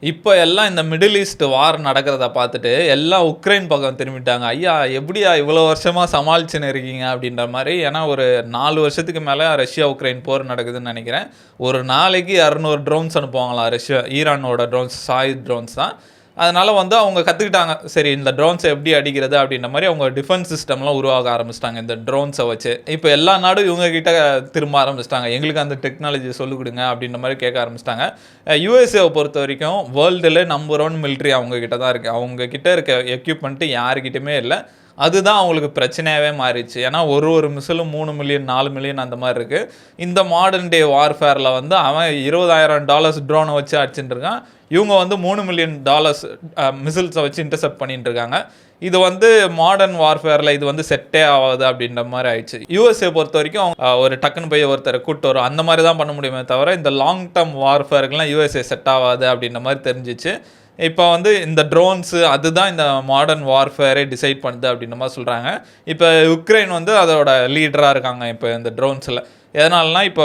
இப்ப எல்லாம் இந்த மிடில் ஈஸ்ட் வார் நடக்கிறத பார்த்துட்டு, எல்லாம் உக்ரைன் பக்கம் திரும்பிட்டாங்க. "ஐயா எப்படியா இவ்வளோ வருஷமா சமாளிச்சுன்னு இருக்கீங்க?" அப்படின்ற மாரி. ஏன்னா ஒரு 4 வருஷத்துக்கு மேல ரஷ்யா, உக்ரைன் போர் நடக்குதுன்னு நெனைக்கிறேன். ஒரு நாளைக்கு 200 ட்ரோன்ஸ் அனுப்புவாங்களாம் ரஷ்யா. ஈரானோட ட்ரோன்ஸ், சாயுத் ட்ரோன்ஸ் தான். அதனால வந்து அவங்க கத்துக்கிட்டாங்க. சரி இந்த ட்ரோன்ஸ எப்படி அடிக்கிறது அப்படின்ற மாரி அவங்க டிஃபென்ஸ் சிஸ்டம்லாம் உருவாக்க ஆரம்பிச்சுட்டாங்க. இந்த ட்ரோன்ஸ வச்சு. இப்ப எல்லா நாடும் இவங்க கிட்ட திரும்ப ஆரம்பிச்சுட்டாங்க. எங்களுக்கு அந்த டெக்னாலஜிய சொல்லிக் குடுங்க அப்படின்ற மாரி கேட்க ஆரம்பிச்சுட்டாங்க. யுஎஸ்ஏவ பொறுத்தவரைக்கும் வேர்ல்டுல நம்பர் 1 மிலிட்டரி அவங்க கிட்ட தான் இருக்கு. அவங்க கிட்ட இருக்க எக்யூப்மென்ட் யார்கிட்டயுமே இல்ல. அதுதான் அவங்களுக்கு பிரச்சனையாவே மாறிடுச்சு. ஏன்னா ஒரு மிசைலும் 3 மில்லியன், 4 மில்லியன் அந்த மாரி இருக்கு. இந்த மாடர்ன் டே வார்ஃபேர்ல வந்து அவன் $20,000 ட்ரோன வச்சு அடிச்சுட்டு இருக்கான். இவங்க வந்து $3 மில்லியன் மிசில்ஸ வச்சு இன்டர்செப்ட் பண்ணிட்டு இருக்காங்க. இது வந்து மாடர்ன் வார்ஃபேர்ல இது வந்து செட்டே ஆவாது அப்படின்ற மாரி ஆயிடுச்சு. யுஎஸ்ஏ பொறுத்தவரைக்கும் ஒரு டக்குன்னு போய் ஒருத்தர கூட்டு வரும். அந்த மாரி தான் பண்ண முடியுமே தவிர, இந்த லாங் டெர்ம் வார்ஃபேர்க்குலாம் யுஎஸ்ஏ செட் ஆவாது அப்படின்ற மாரி தெரிஞ்சுச்சு. இப்ப வந்து இந்த ட்ரோன்ஸ் அதுதான் இந்த மாடர்ன் வார்ஃபேரே டிசைட் பண்ணுது அப்படின்ற மாரி சொல்றாங்க. இப்ப உக்ரைன் வந்து அதோட லீடரா இருக்காங்க இப்ப இந்த ட்ரோன்ஸ்ல. எதனாலனா இப்போ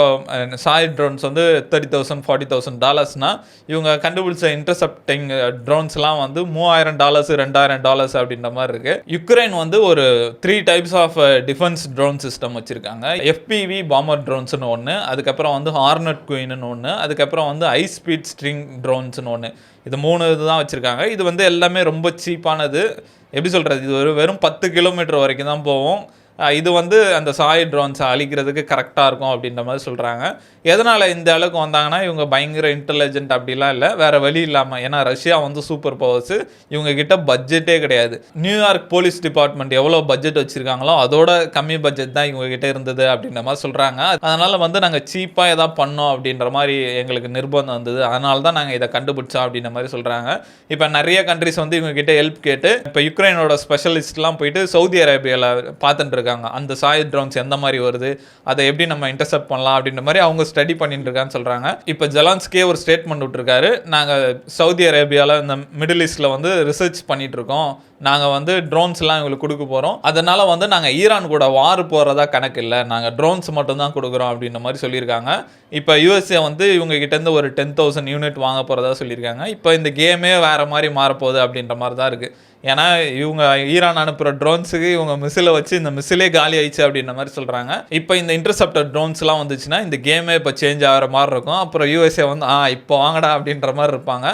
சாயுத் ட்ரோன்ஸ் வந்து $30,000 $40,000 இவங்க கண்டுபிடிச்ச இன்டர்செப்டிங் ட்ரோன்ஸ்லாம் வந்து $3,000 $2,000 அப்படின்ற மாரி இருக்கு. யுக்ரைன் வந்து ஒரு 3 types of defence drone system வச்சிருக்காங்க. FPV பாம்பர் ட்ரோன்ஸ்னு ஒண்ணு, அதுக்கப்புறம் வந்து ஹார்னட் குயின்னு ஒண்ணு, அதுக்கப்புறம் வந்து ஹை ஸ்பீட் ஸ்ட்ரிங் ட்ரோன்ஸ்னு ஒண்ணு. இது 3 இதுதான் வச்சிருக்காங்க. இது வந்து எல்லாமே ரொம்ப சீப்பானது. எப்படி சொல்றது? இது வெறும் 10 கிலோமீட்டர் வரைக்கும் தான் போகும். இது வந்து அந்த சாயுத் ட்ரோன்ஸ அழிக்கிறதுக்கு கரெக்ட்டா இருக்கும் அப்படின்ற மாரி சொல்றாங்க. எதனால இந்த அளவுக்கு வந்தாங்கன்னா, இவங்க பயங்கர இன்டெலிஜென்ட் அப்படிலாம் இல்ல. வேற வழி இல்லாம. ஏன்னா ரஷ்யா வந்து சூப்பர் பவர்ஸ். இவங்க கிட்ட பட்ஜெட்டே கிடையாது. நியூயார்க் போலீஸ் டிபார்ட்மெண்ட் எவ்வளோ பட்ஜெட் வச்சிருக்காங்களோ, அதோட கம்மி பட்ஜெட் தான் இவங்க கிட்ட இருந்தது அப்படின்ற மாரி சொல்றாங்க. அதனால வந்து நாங்க சீப்பா ஏதாவது பண்ணோம் அப்படின்ற மாரி எங்களுக்கு நிர்பந்தம் வந்தது. அதனால தான் நாங்க இத கண்டுபிடிச்சோம் அப்படின்ற மாரி சொல்றாங்க. இப்ப நெறைய கண்ட்ரீஸ் வந்து இவங்க கிட்ட ஹெல்ப் கேட்டு, இப்ப யுக்ரைனோட ஸ்பெஷலிஸ்ட்லாம் போயிட்டு சவுதி அரேபியால பார்த்துட்டு இருக்காங்க. அந்த சாயுத் ட்ரோன்ஸ் எந்த மாரி வருது, அதை எப்படி நம்ம இன்டர்செப்ட் பண்ணலாம் அப்படின்ற மாரி அவங்க ஸ்டடி பண்ணிட்டு இருக்கான்னு சொல்றாங்க. இப்ப ஜெலன்ஸ்கியே ஒரு ஸ்டேட்மெண்ட் விட்டுருக்காரு. நாங்க சவுதி அரேபியால இந்த மிடில் ஈஸ்ட்ல வந்து ரிசர்ச் பண்ணிட்டு இருக்கோம். நாங்க வந்து ட்ரோன்ஸ்லாம் இவங்களுக்கு குடுக்க போறோம். அதனால வந்து நாங்க ஈரான் கூட வார் போறதா கணக்கு இல்ல. நாங்க ட்ரோன்ஸ் மட்டும் தான் குடுக்குறோம் அப்படின்ற மாரி சொல்லியிருக்காங்க. இப்ப யுஎஸ்ஏ வந்து இவங்க கிட்ட இருந்து ஒரு 10,000 யூனிட் வாங்க போறதா சொல்லியிருக்காங்க. இப்ப இந்த கேமே வேற மாரி மாறப்போகுது அப்படின்ற மாரி தான் இருக்கு. ஏன்னா இவங்க ஈரான் அனுப்புற ட்ரோன்ஸுக்கு இவங்க மிசில வச்சு இந்த மிசிலே காலி ஆயிடுச்சு அப்படின்ற மாரி சொல்றாங்க. இப்ப இந்த இன்டர்செப்டர் ட்ரோன்ஸ்லாம் வந்துச்சுன்னா இந்த கேமே இப்ப சேஞ்ச் ஆகுற மாரி இருக்கும். அப்புறம் யுஎஸ்ஏ வந்து இப்போ வாங்கடா அப்படின்ற மாரி இருப்பாங்க.